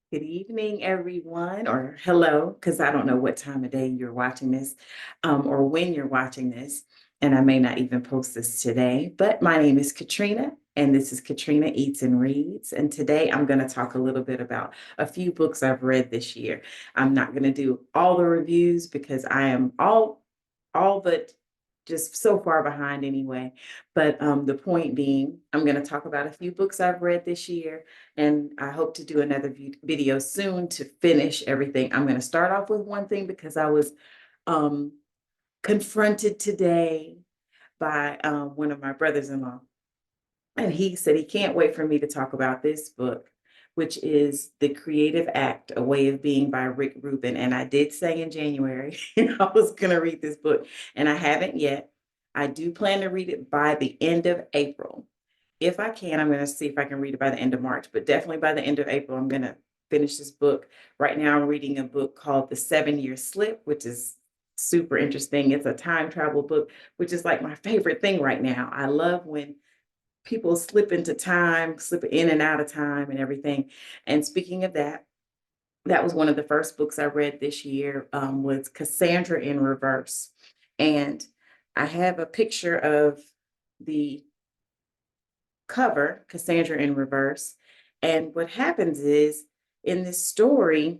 Good evening, everyone, or hello, because I don't know what time of day you're watching this, or when you're watching this, and I may not even post this today. But my name is Katrina, and this is Katrina Eats and Reads. And today I'm going to talk a little bit about a few books I've read this year. I'm not going to do all the reviews because I am all but just so far behind anyway. But the point being, I'm going to talk about a few books I've read this year, and I hope to do another video soon to finish everything. I'm going to start off with one thing because I was um, confronted today by one of my brothers-in-law, and he said he can't wait for me to talk about this book, which is The Creative Act, A Way of Being by Rick Rubin. And I did say in January I was going to read this book, and I haven't yet. I do plan to read it by the end of April. If I can, I'm going to see if I can read it by the end of March, but definitely by the end of April, I'm going to finish this book. Right now, I'm reading a book called The 7-Year Slip, which is super interesting. It's a time travel book, which is like my favorite thing right now. I love when people slip into time, slip in and out of time and everything. And speaking of that, that was one of the first books I read this year, was Cassandra in Reverse. And I have a picture of the cover, Cassandra in Reverse. And what happens is in this story,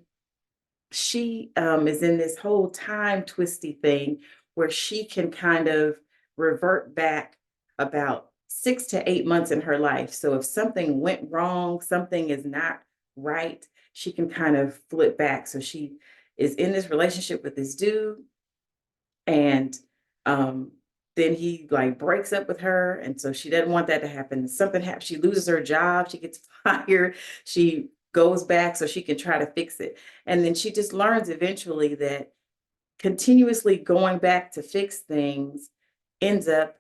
she is in this whole time twisty thing where she can kind of revert back about 6 to 8 months in her life. So if something went wrong, something is not right, she can kind of flip back. So she is in this relationship with this dude, and um then he like breaks up with her, and so she doesn't want that to happen. Something happens, she loses her job, she gets fired, she goes back so she can try to fix it. And then she just learns eventually that continuously going back to fix things ends up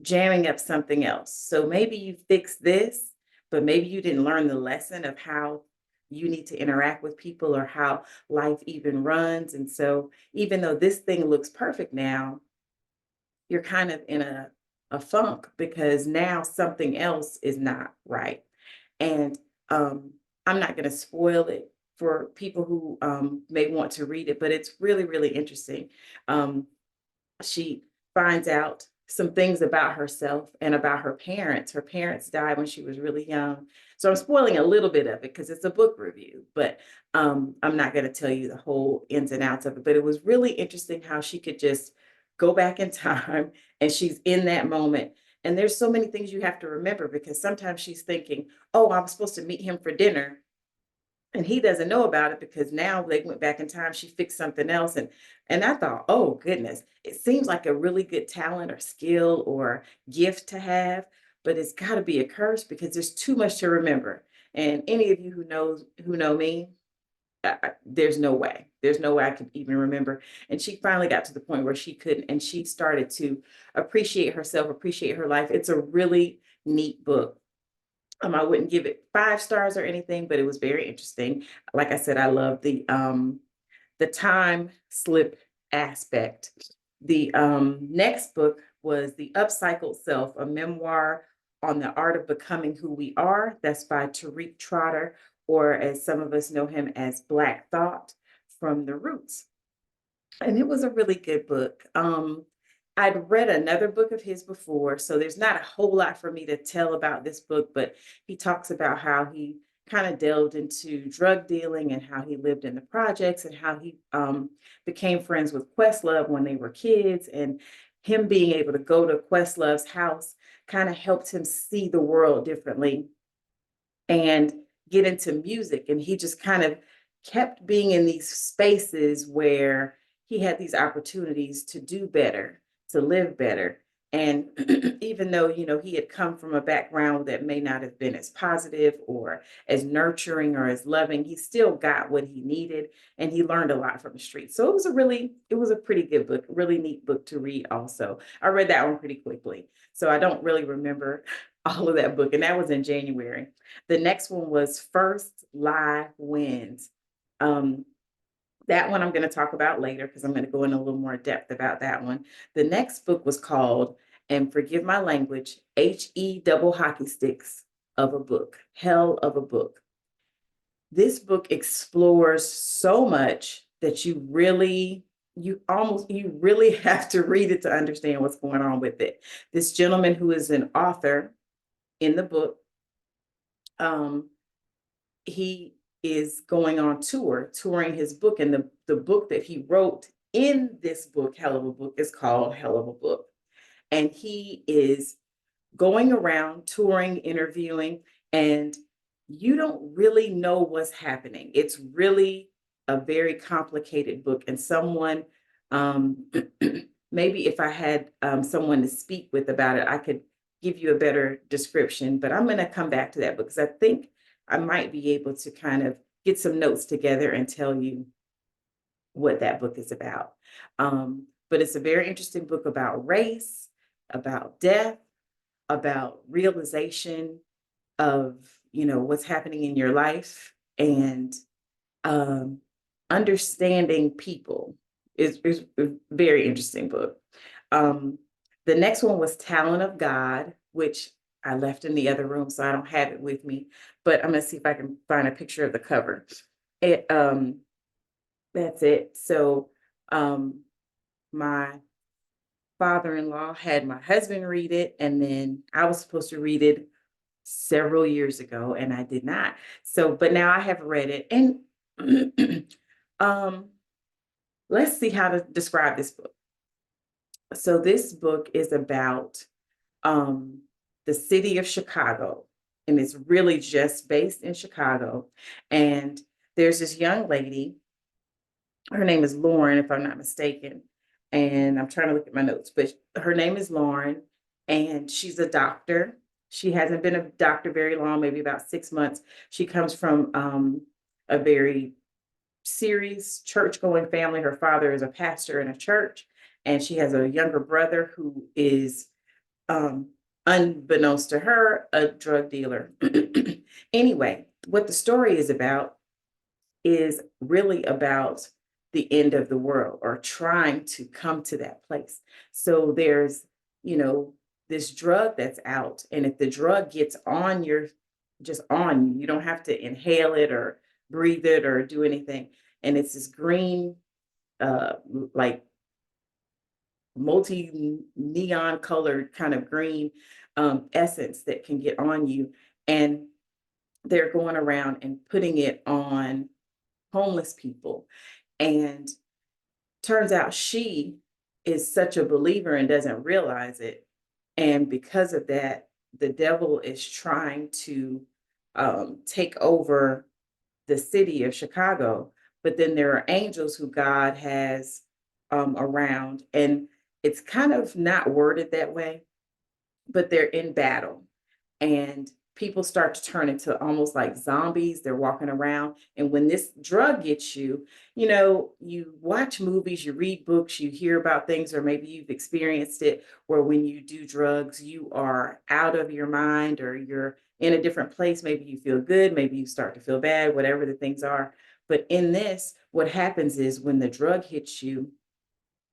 jamming up something else. So maybe you fixed this, but maybe you didn't learn the lesson of how you need to interact with people or how life even runs. And so even though this thing looks perfect now, you're kind of in a funk because now something else is not right. And I'm not going to spoil it for people who may want to read it, but it's really, really interesting. Um, she finds out some things about herself and about her parents. Her parents died when she was really young. So I'm spoiling a little bit of it because it's a book review, but I'm not going to tell you the whole ins and outs of it. But it was really interesting how she could just go back in time and she's in that moment. And there's so many things you have to remember because sometimes she's thinking, oh, I'm supposed to meet him for dinner, and he doesn't know about it because now they went back in time, she fixed something else. And I thought, oh goodness, it seems like a really good talent or skill or gift to have, but it's got to be a curse because there's too much to remember. And any of you who know me, there's no way, I could even remember. And she finally got to the point where she couldn't, and she started to appreciate herself, appreciate her life. It's a really neat book. I wouldn't give it 5 stars or anything, but it was very interesting. Like I said, I love the time slip aspect. The next book was The Upcycled Self, a memoir on the art of becoming who we are. That's by Tariq Trotter, or as some of us know him as Black Thought from The Roots. And it was a really good book. I'd read another book of his before, so there's not a whole lot for me to tell about this book, but he talks about how he kind of delved into drug dealing and how he lived in the projects and how he became friends with Questlove when they were kids. And him being able to go to Questlove's house kind of helped him see the world differently and get into music. And he just kind of kept being in these spaces where he had these opportunities to do better, to live better. And even though, he had come from a background that may not have been as positive or as nurturing or as loving, he still got what he needed, and he learned a lot from the streets. So it was a pretty good book, really neat book to read also. I read that one pretty quickly. So I don't really remember all of that book, and that was in January. The next one was First Lie Wins. Um, that one I'm going to talk about later because I'm going to go in a little more depth about that one. The next book was called, and forgive my language, HE double hockey sticks of a book, hell of a book. this book explores so much that you really have to read it to understand what's going on with it. This gentleman who is an author in the book, um, he is going on touring his book, and the book that he wrote in this book, Hell of a Book, is called Hell of a Book. And he is going around touring, interviewing, and you don't really know what's happening. It's really a very complicated book. And someone, um, maybe if I had someone to speak with about it, I could give you a better description. But I'm going to come back to that because I think I might be able to kind of get some notes together and tell you what that book is about. But it's a very interesting book about race, about death, about realization of, what's happening in your life, and um, understanding people is a very interesting book. Um, the next one was Talent of God, which I left in the other room, so I don't have it with me, but I'm gonna see if I can find a picture of the cover. It That's it. So my father-in-law had my husband read it, and then I was supposed to read it several years ago, and I did not. So, but now I have read it, and um, let's see how to describe this book. So, this book is about um, the city of Chicago, and it's really just based in Chicago. And there's this young lady, her name is Lauren, if I'm not mistaken. And I'm trying to look at my notes, but her name is Lauren, and she's a doctor. She hasn't been a doctor very long, maybe about 6 months. She comes from a very serious church going family. Her father is a pastor in a church, and she has a younger brother who is, um, unbeknownst to her, a drug dealer. Anyway, what the story is really about the end of the world, or trying to come to that place. So there's, you know, this drug that's out, and if the drug gets on your, just on you, you don't have to inhale it or breathe it or do anything. And it's this green, like multi neon colored kind of green essence that can get on you. And they're going around and putting it on homeless people. And turns out she is such a believer and doesn't realize it. And because of that, the devil is trying to take over the city of Chicago. But then there are angels who God has around. And it's kind of not worded that way, but they're in battle, and people start to turn into almost like zombies. They're walking around, and when this drug gets you, you watch movies, you read books, you hear about things, or maybe you've experienced it, where when you do drugs you are out of your mind, or you're in a different place. Maybe you feel good, maybe you start to feel bad, whatever the things are. But in this, what happens is when the drug hits you,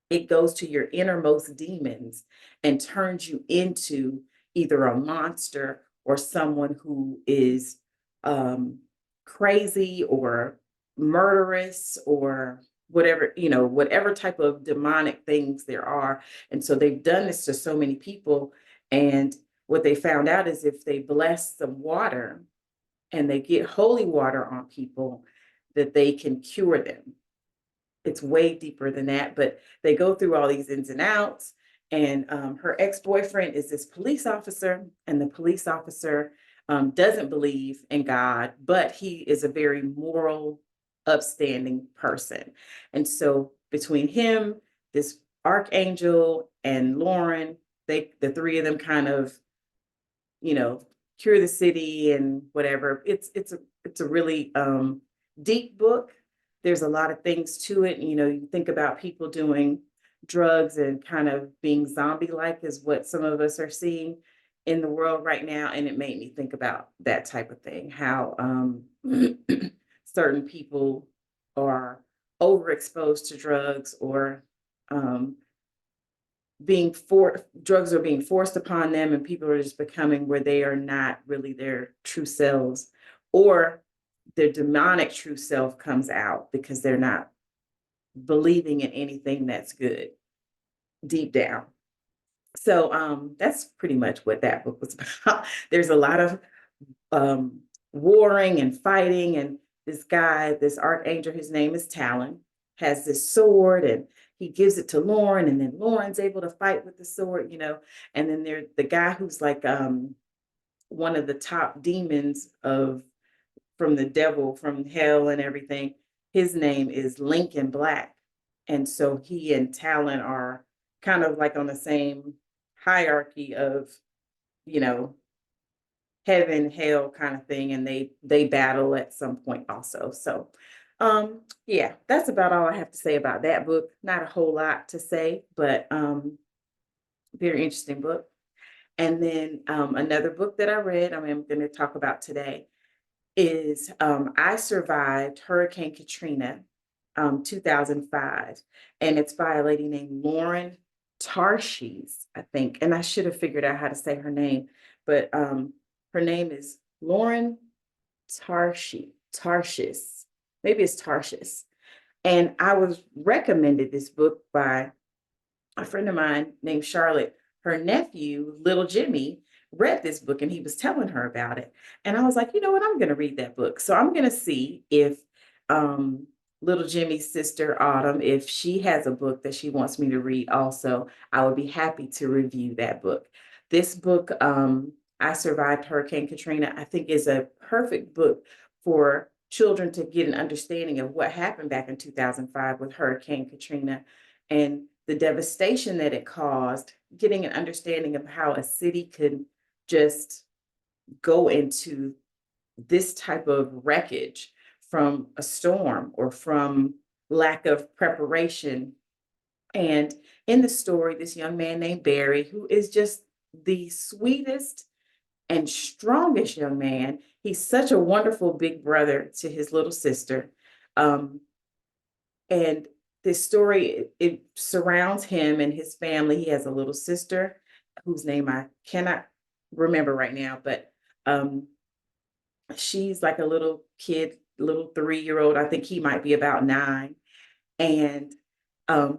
it goes to your innermost demons and turns you into either a monster or someone who is um, crazy or murderous, or whatever, whatever type of demonic things there are. And so they've done this to so many people. And what they found out is if they bless some water and they get holy water on people, that they can cure them. It's way deeper than that, but they go through all these ins and outs. And her ex-boyfriend is this police officer, and the police officer doesn't believe in God, but he is a very moral, upstanding person. And so between him, this archangel, and Lauren, the three of them kind of, you know, cure the city and whatever. It's a really deep book. There's a lot of things to it. You think about people doing drugs and kind of being zombie-like is what some of us are seeing in the world right now. And it made me think about that type of thing, how certain people are overexposed to drugs, or um, drugs are being forced upon them, and people are just becoming where they are not really their true selves, or their demonic true self comes out because they're not believing in anything that's good deep down. So that's pretty much what that book was about. There's a lot of um warring and fighting, and this guy, this archangel, his name is Talon, has this sword, and he gives it to Lauren, and then Lauren's able to fight with the sword, and then there's the guy who's like one of the top demons of from the devil, from hell and everything. His name is Lincoln Black. And so he and Talon are kind of like on the same hierarchy of, you know, heaven, hell kind of thing. And they battle at some point also. So yeah, that's about all I have to say about that book. Not a whole lot to say, but very interesting book. And then another book that I read, I'm going to talk about today, is I Survived Hurricane Katrina, 2005. And it's by a lady named Lauren Tarshies, I think. And I should have figured out how to say her name, but her name is Lauren Tarshish. Maybe it's Tarshish. And I was recommended this book by a friend of mine named Charlotte. Her nephew, little Jimmy, read this book and he was telling her about it. And I was like, you know what? I'm going to read that book. So I'm going to see if um, little Jimmy's sister, Autumn, if she has a book that she wants me to read also. I would be happy to review that book. This book, I Survived Hurricane Katrina, I think is a perfect book for children to get an understanding of what happened back in 2005 with Hurricane Katrina and the devastation that it caused, getting an understanding of how a city could just go into this type of wreckage from a storm or from lack of preparation. And in the story, this young man named Barry, who is just the sweetest and strongest young man, he's such a wonderful big brother to his little sister. And this story, it surrounds him and his family. He has a little sister whose name I cannot remember right now, but um, she's like a little kid, little 3-year-old. I think he might be about 9. And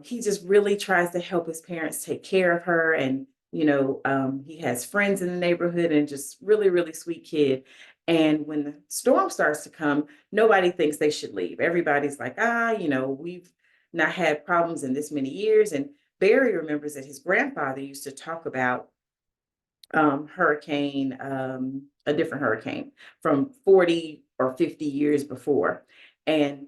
he just really tries to help his parents take care of her. And, he has friends in the neighborhood and just really, really sweet kid. And when the storm starts to come, nobody thinks they should leave. Everybody's like, we've not had problems in this many years. And Barry remembers that his grandfather used to talk about hurricane, a different hurricane from 40 or 50 years before, and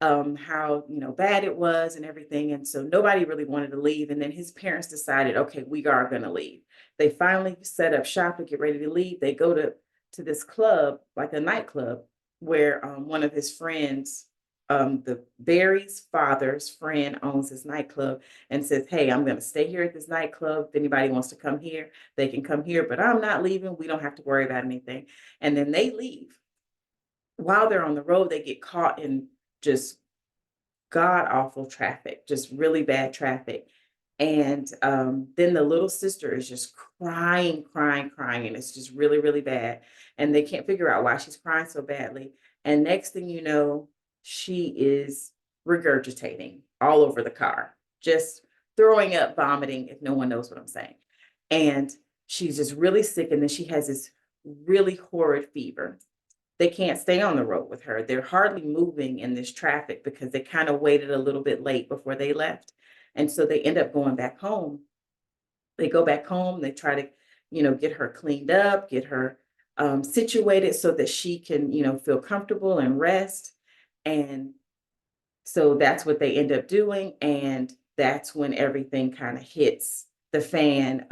how bad it was and everything. And so nobody really wanted to leave. And then his parents decided, okay, we are going to leave. They finally set up shop and get ready to leave. They go to this club, like a nightclub, where one of his friends, the Barry's father's friend, owns this nightclub and says, hey, I'm going to stay here at this nightclub. If anybody wants to come here, they can come here, but I'm not leaving. We don't have to worry about anything. And then they leave. While they're on the road, they get caught in just god awful traffic, just really bad traffic. And then the little sister is just crying, crying, crying, and it's just really, really bad. And they can't figure out why she's crying so badly. And next thing you know, she is regurgitating all over the car, just throwing up, vomiting, if no one knows what I'm saying. And she's just really sick. And then she has this really horrid fever. They can't stay on the road with her. They're hardly moving in this traffic because they kind of waited a little bit late before they left. And so they end up going back home. They go back home, they try to, get her cleaned up, get her situated so that she can, feel comfortable and rest. And so that's what they end up doing. And that's when everything kind of hits the fan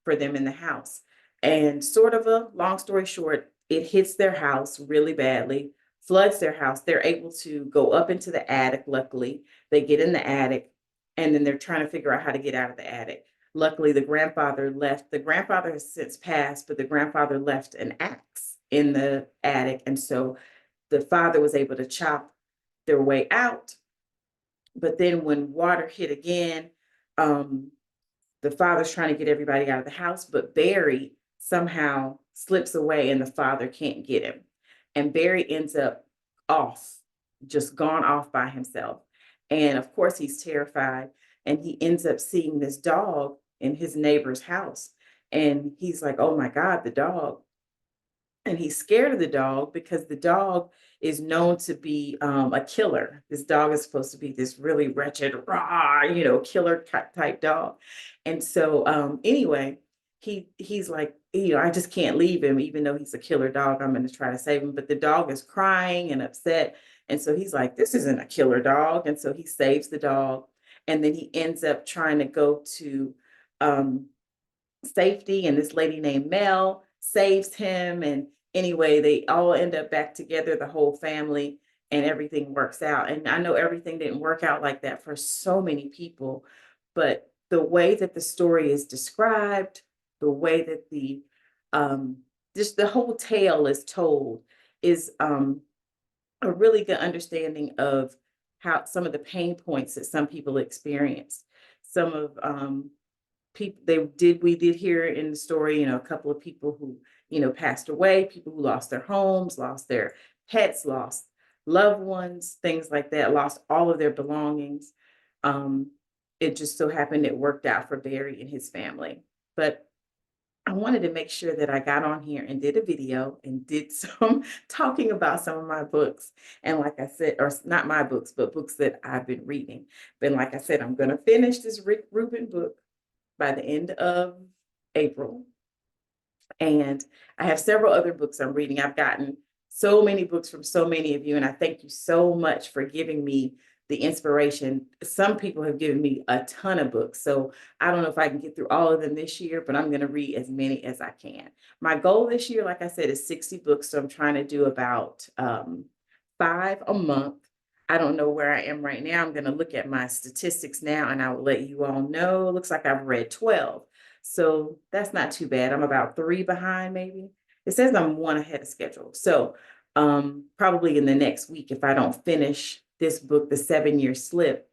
for them in the house. And sort of a long story short, it hits their house really badly, floods their house. They're able to go up into the attic. Luckily, they get in the attic and then they're trying to figure out how to get out of the attic. Luckily, the grandfather left. The grandfather has since passed, but the grandfather left an axe in the attic. And so the father was able to chop their way out. But then when water hit again, the father's trying to get everybody out of the house, but Barry somehow slips away and the father can't get him. and Barry ends up off, just gone off by himself. And of course, he's terrified, and he ends up seeing this dog in his neighbor's house. And he's like, oh my God, the dog. And he's scared of the dog because the dog is known to be a killer. This dog is supposed to be this really wretched, raw, killer type dog. And so, anyway, he's like, I just can't leave him, even though he's a killer dog. I'm going to try to save him, but the dog is crying and upset. And so he's like, this isn't a killer dog. And so he saves the dog, and then he ends up trying to go to um, safety, and this lady named Mel saves him. And anyway, they all end up back together, the whole family, and everything works out. And I know everything didn't work out like that for so many people, but the way that the story is described, the way that the just the whole tale is told is a really good understanding of how some of the pain points that some people experience. Some of people we did hear in the story, a couple of people who, passed away, people who lost their homes, lost their pets, lost loved ones, things like that, lost all of their belongings. Um, it just so happened it worked out for Barry and his family. But I wanted to make sure that I got on here and did a video and did some talking about some of my books. And like I said, or not my books, but books that I've been reading. But like I said, I'm going to finish this Rick Rubin book by the end of April. And I have several other books I'm reading. I've gotten so many books from so many of you, and I thank you so much for giving me the inspiration. Some people have given me a ton of books, so I don't know if I can get through all of them this year, but I'm going to read as many as I can. My goal this year, like I said, is 60 books, so I'm trying to do about 5 a month. I don't know where I am right now. I'm going to look at my statistics now, and I will let you all know. It looks like I've read 12. So that's not too bad. I'm about 3 behind, maybe. It says I'm 1 ahead of schedule. So probably in the next week, if I don't finish this book, The 7-Year Slip,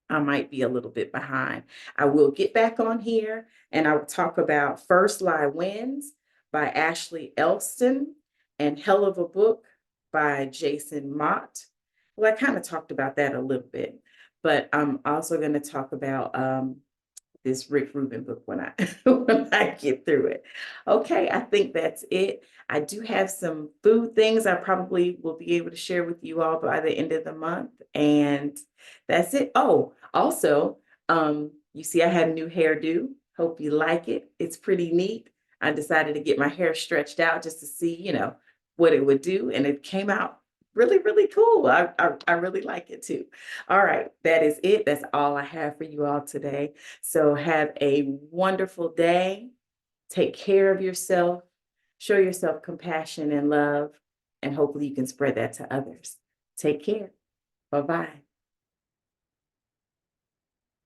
I might be a little bit behind. I will get back on here and I will talk about First Lie Wins by Ashley Elston and Hell of a Book by Jason Mott. Well, I kind of talked about that a little bit, but I'm also going to talk about this Rick Rubin book when I when I get through it. Okay, I think that's it. I do have some food things I probably will be able to share with you all by the end of the month, and that's it. Oh, also, you see, I had a new hairdo. Hope you like it. It's pretty neat. I decided to get my hair stretched out just to see, what it would do, and it came out really, really cool. I really like it too. All right, that is it. That's all I have for you all today. So have a wonderful day. Take care of yourself. Show yourself compassion and love, and hopefully you can spread that to others. Take care. Bye-bye.